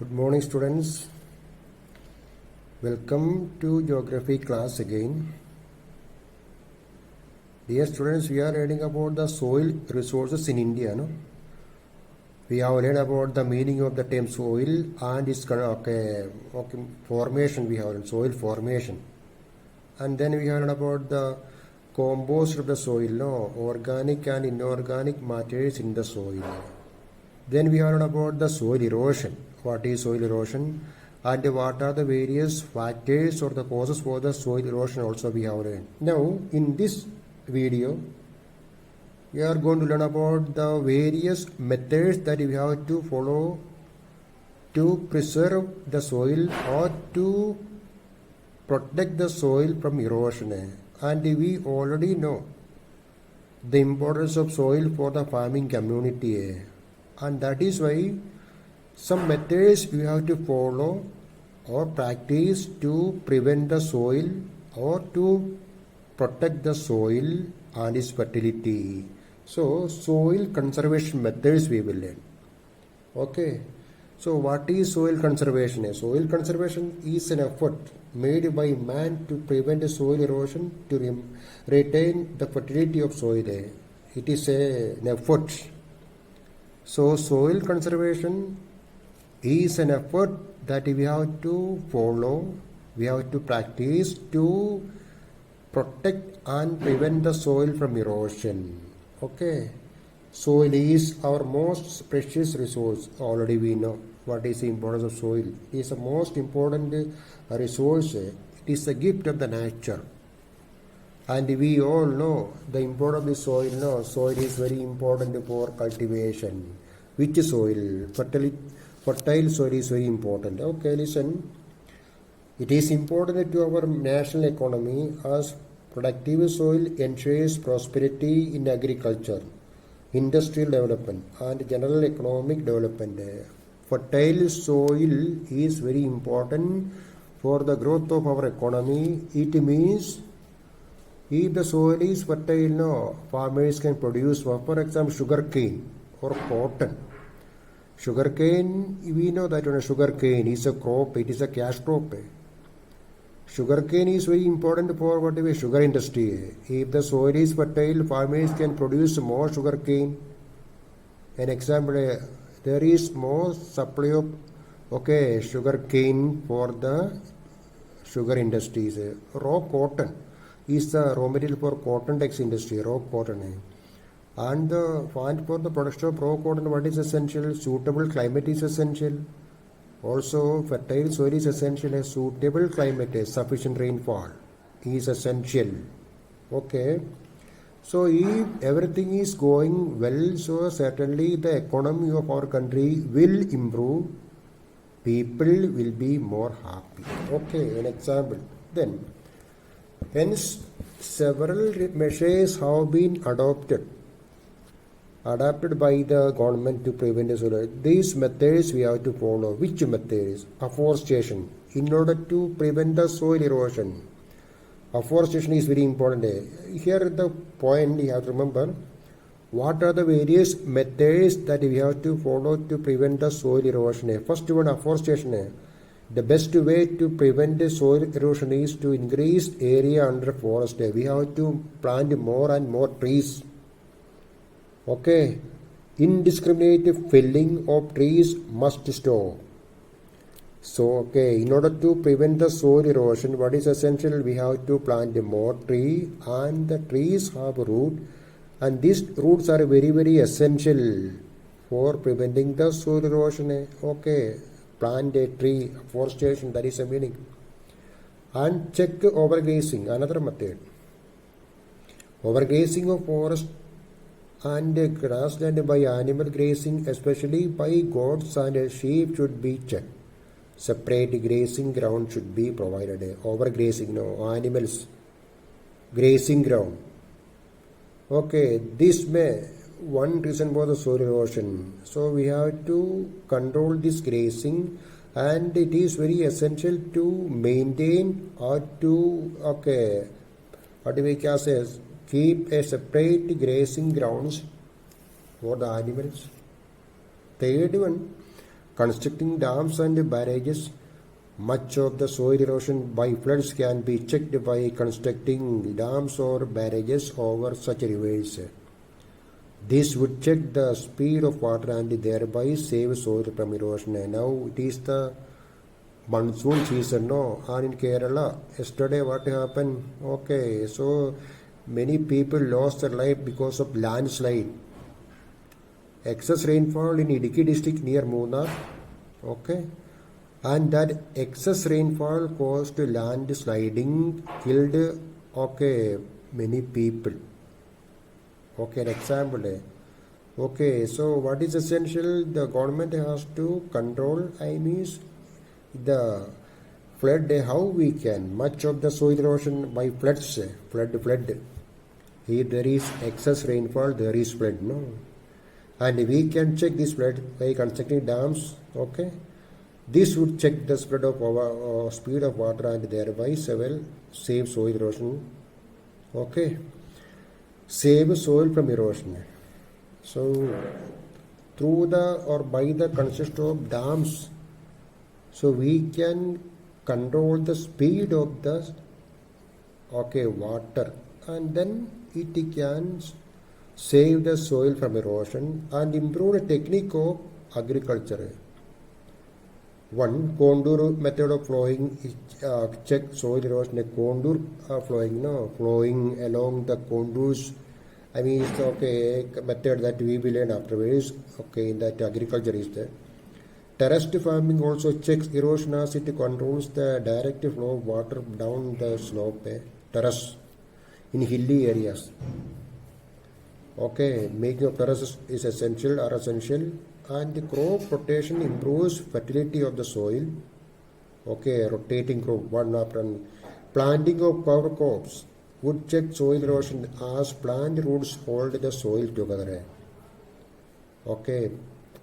Good morning, students. Welcome to geography class again. Dear students, we are reading about the soil resources in India. No? We have learned about the meaning of the term soil and its formation. We have learned soil formation, and then we have learned about the compost of the soil, no? Organic and inorganic matters in the soil. Then we have learned about the soil erosion. What is soil erosion? And what are the various factors or the causes for the soil erosion also we have learned. Now, in this video, we are going to learn about the various methods that we have to follow to preserve the soil or to protect the soil from erosion. And we already know the importance of soil for the farming community. And that is why some methods we have to follow or practice to prevent the soil or to protect the soil and its fertility. So, soil conservation methods we will learn. Okay. So, what is soil conservation? Soil conservation is an effort made by man to prevent soil erosion to retain the fertility of soil. It is an effort. So, soil conservation is an effort that we have to follow, we have to practice to protect and prevent the soil from erosion. Okay. Soil is our most precious resource. Already we know what is the importance of soil. It is the most important resource. It is a gift of the nature. And we all know the importance of the soil. No, soil is very important for cultivation. Which soil? Fertile soil is very important. Okay, listen. It is important to our national economy as productive soil ensures prosperity in agriculture, industrial development, and general economic development. Fertile soil is very important for the growth of our economy. It means if the soil is fertile, no, farmers can produce, for example, sugarcane or cotton. Sugarcane, we know that sugarcane is a crop, it is a cash crop. Sugarcane is very important for whatever sugar industry. If the soil is fertile, farmers can produce more sugarcane. An example, there is more supply of sugarcane for the sugar industries. Raw cotton is the raw material for cotton tex industry, raw cotton. And for the production of raw cotton, what is essential? Suitable climate is essential. Also, fertile soil is essential. A suitable climate, sufficient rainfall is essential. Okay. So, if everything is going well, so certainly the economy of our country will improve. People will be more happy. Okay, an example. Then, hence, several measures have been adopted by the government to prevent the soil. These methods we have to follow. Which methods? Afforestation. In order to prevent the soil erosion. Afforestation is very important. Here the point you have to remember. What are the various methods that we have to follow to prevent the soil erosion? First one, afforestation. The best way to prevent the soil erosion is to increase area under forest. We have to plant more and more trees. Okay, indiscriminate felling of trees must stop. So, okay, in order to prevent the soil erosion, what is essential? We have to plant more tree, and the trees have root, and these roots are very, very essential for preventing the soil erosion. Okay, plant a tree, afforestation, that is the meaning. And check overgrazing, another method. Overgrazing of forest and grassland by animal grazing, especially by goats and sheep, should be checked. Separate grazing ground should be provided. Overgrazing, no, animals grazing ground. Okay, this may one reason for the soil erosion. So we have to control this grazing, and it is very essential to maintain or to what do we can say? Keep a separate grazing grounds for the animals. Third one, constructing dams and barrages. Much of the soil erosion by floods can be checked by constructing dams or barrages over such rivers. This would check the speed of water and thereby save soil from erosion. Now it is the monsoon season, no? And in Kerala, yesterday what happened? Okay, so many people lost their life because of landslide. Excess rainfall in Idukki district near Munnar. Okay, and that excess rainfall caused landsliding, killed many people. Okay, an example. Okay, so what is essential? The government has to control, the flood, how we can. Much of the soil erosion by floods, flood. If there is excess rainfall, there is flood, no? And we can check this flood by constructing dams, okay? This would check the spread of speed of water and thereby save soil erosion, okay? Save soil from erosion. So, through or by the construction of dams, so we can control the speed of the water, and then it can save the soil from erosion and improve the technique of agriculture. One contour method of flowing check soil erosion. A contour flowing along the contours. It's method that we will learn afterwards. Okay, in that agriculture is there. Terraced farming also checks erosion as it controls the direct flow of water down the slope. Terrace in hilly areas. Okay, making of terraces is essential, and the crop rotation improves fertility of the soil. Okay, rotating crop one after another. Planting of cover crops would check soil erosion as plant roots hold the soil together. Okay,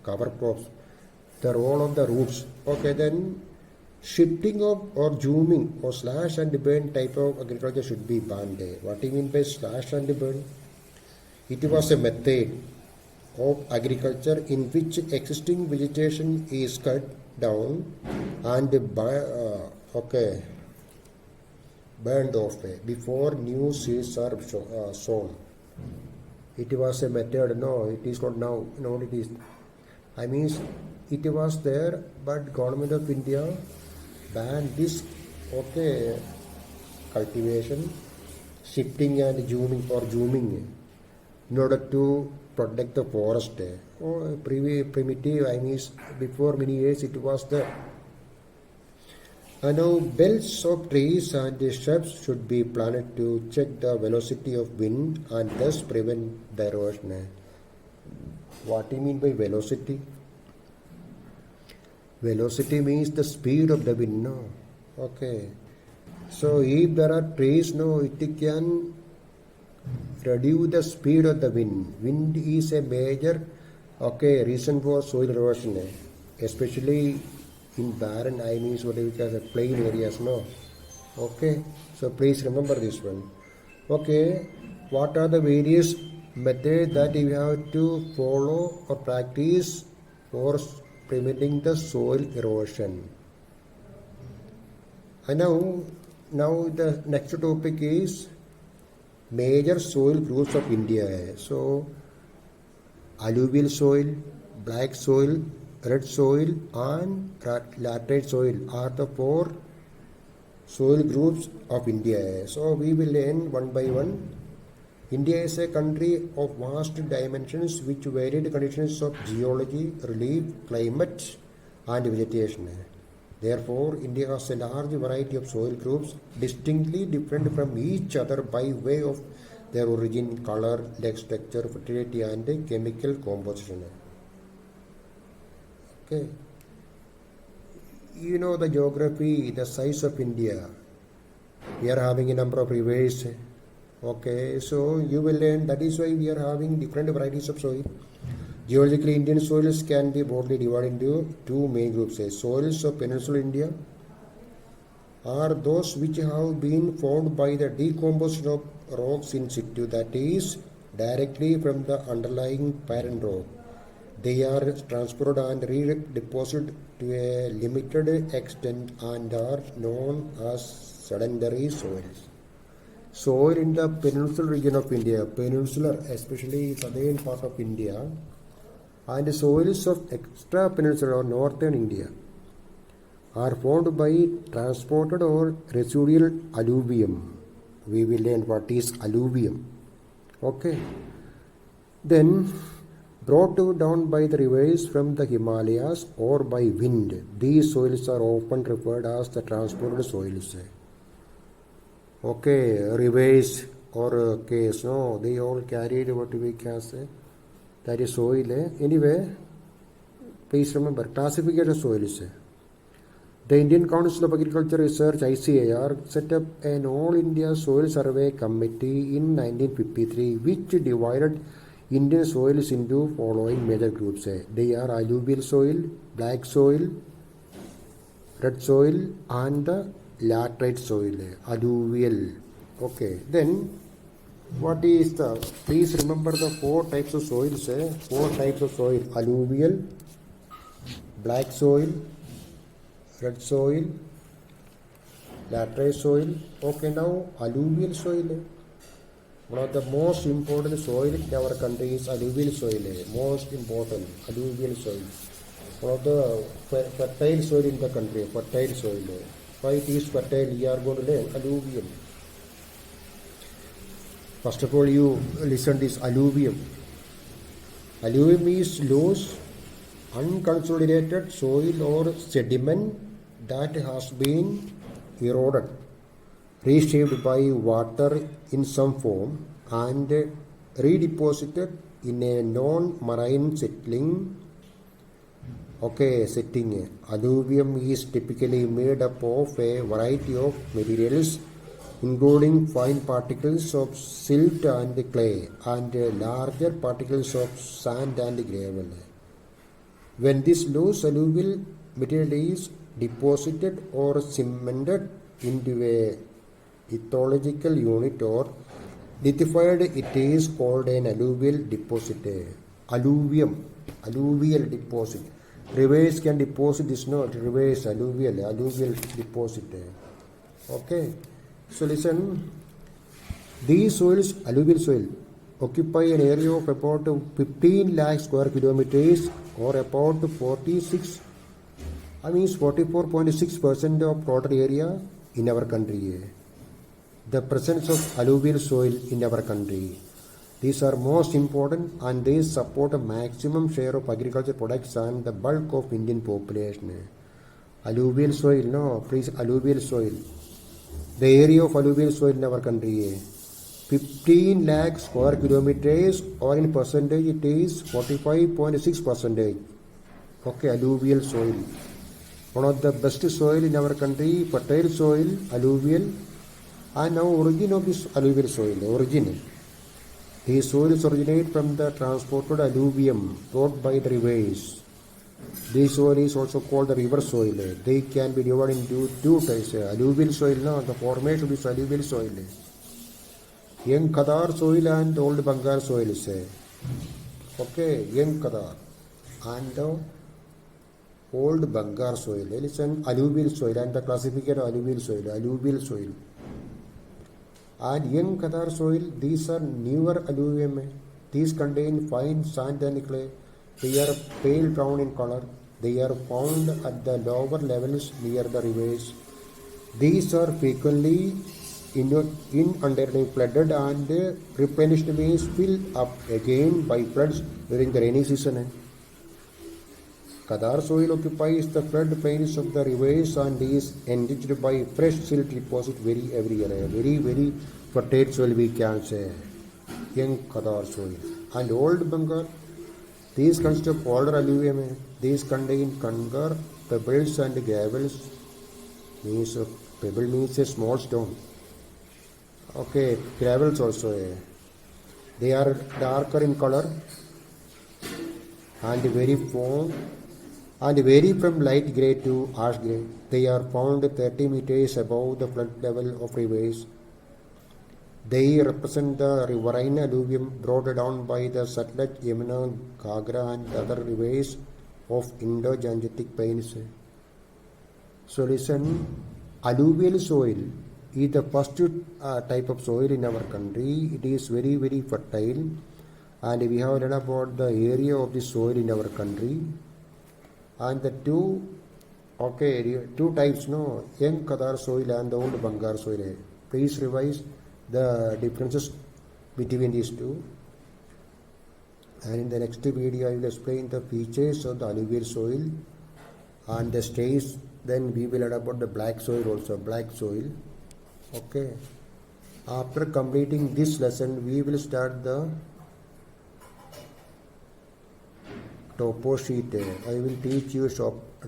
cover crops. The role of the roots. Okay, then shifting of or zooming or slash and burn type of agriculture should be banned. What do you mean by slash and burn? It was a method of agriculture in which existing vegetation is cut down and burned off before new seeds are sown. It was a method. No, it is not now. No, it is. It was there, but Government of India banned this cultivation, shifting and zooming in order to protect the forest. Primitive, before many years it was there. And now belts of trees and shrubs should be planted to check the velocity of wind and thus prevent the erosion. What do you mean by velocity? Velocity means the speed of the wind, no? Okay. So if there are trees, no, it can reduce the speed of the wind. Wind is a major reason for soil erosion, especially in barren, plain areas, no? Okay. So please remember this one. Okay. What are the various methods that you have to follow or practice for preventing the soil erosion? And now the next topic is major soil groups of India. So alluvial soil, black soil, red soil and laterite soil are the 4 soil groups of India. So we will learn one by one. India is a country of vast dimensions which varied conditions of geology, relief, climate and vegetation. Therefore, India has a large variety of soil groups distinctly different from each other by way of their origin, color, structure, fertility and chemical composition. Okay. You know the geography, the size of India. We are having a number of rivers. Okay, so you will learn that is why we are having different varieties of soil. Geologically, Indian soils can be broadly divided into 2 main groups. Soils of peninsular India are those which have been formed by the decomposition of rocks in situ, that is, directly from the underlying parent rock. They are transported and redeposited to a limited extent and are known as sedentary soils. Soil in the peninsular region of India, peninsular, especially southern part of India, and soils of extra peninsular or northern India are formed by transported or residual alluvium. We will learn what is alluvium. Okay. Then brought down by the rivers from the Himalayas or by wind. These soils are often referred as the transported soils. Okay, rivers or case, no, they all carried what we can say. That is soil. Anyway, please remember, classification soils. The Indian Council of Agriculture Research (ICAR) set up an All India Soil Survey Committee in 1953, which divided Indian soils into following major groups. They are alluvial soil, black soil, red soil, and the laterite soil. Alluvial. Okay. Then, what is the? Please remember the four types of soils. Four types of soil: alluvial, black soil, red soil, laterite soil. Okay, now alluvial soil. One of the most important soil in our country is alluvial soil. Most important alluvial soil. One of the fertile soil in the country, fertile soil. Why it is fertile? We are going to learn alluvial. First of all, you listen this alluvium. Alluvium is loose, unconsolidated soil or sediment that has been eroded, reshaped by water in some form, and redeposited in a non-marine setting. Alluvium is typically made up of a variety of materials, including fine particles of silt and clay, and larger particles of sand and gravel. When this loose alluvial material is deposited or cemented into a lithological unit or lithified, it is called an alluvial deposit. Alluvium, alluvial deposit. Rivers can deposit this, not rivers, alluvial deposit. Okay. So listen, these soils, alluvial soil, occupy an area of about 15 lakh square kilometers or about 44.6% of total area in our country. The presence of alluvial soil in our country. These are most important and they support a maximum share of agriculture products and the bulk of Indian population. Alluvial soil, no, please, alluvial soil. The area of alluvial soil in our country, 15 lakh square kilometers, or in percentage it is 45.6%. Okay, alluvial soil. One of the best soil in our country, fertile soil, alluvial. And now origin of this alluvial soil, origin. These soils originate from the transported alluvium brought by the rivers. This soil is also called the river soil. They can be divided into two types. Alluvial soil, no, the formation of this alluvial soil. Young Khadar soil and old Bengal soils. Okay, young Khadar and the old Bengal soil. Listen, alluvial soil and the classification of alluvial soil. And young Khadar soil, these are newer alluvium. These contain fine sand and clay. They are pale brown in color. They are found at the lower levels near the rivers. These are frequently inundated, flooded, and replenished means filled up again by floods during the rainy season. Khadar soil occupies the flood plains of the rivers and is enriched by fresh silt deposit every year. Very fertile soil we can say. Young Khadar soil. And old Bengal, these consist of older alluvium. These contain kangar, pebbles and gravels. Pebble means a small stone. Okay, gravels also. They are darker in color and very firm and vary from light grey to ash grey. They are found 30 meters above the flood level of rivers. They represent the riverine alluvium brought down by the Satluj, Yamuna, Ghagra and other rivers of Indo-Gangetic Peninsula. So listen, alluvial soil is the first type of soil in our country. It is very, very fertile, and we have learned about the area of the soil in our country. And the two types, no, young Kadar soil and the old Bangar soil. Please revise the differences between these two. And in the next video, I will explain the features of the alluvial soil and the states. Then we will learn about the black soil also, black soil. Okay. After completing this lesson, we will start the topo sheet. I will teach you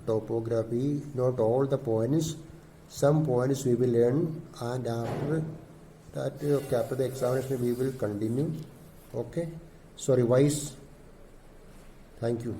topography, not all the points. Some points we will learn, and after that, after the examination, we will continue. Okay. So revise. Thank you.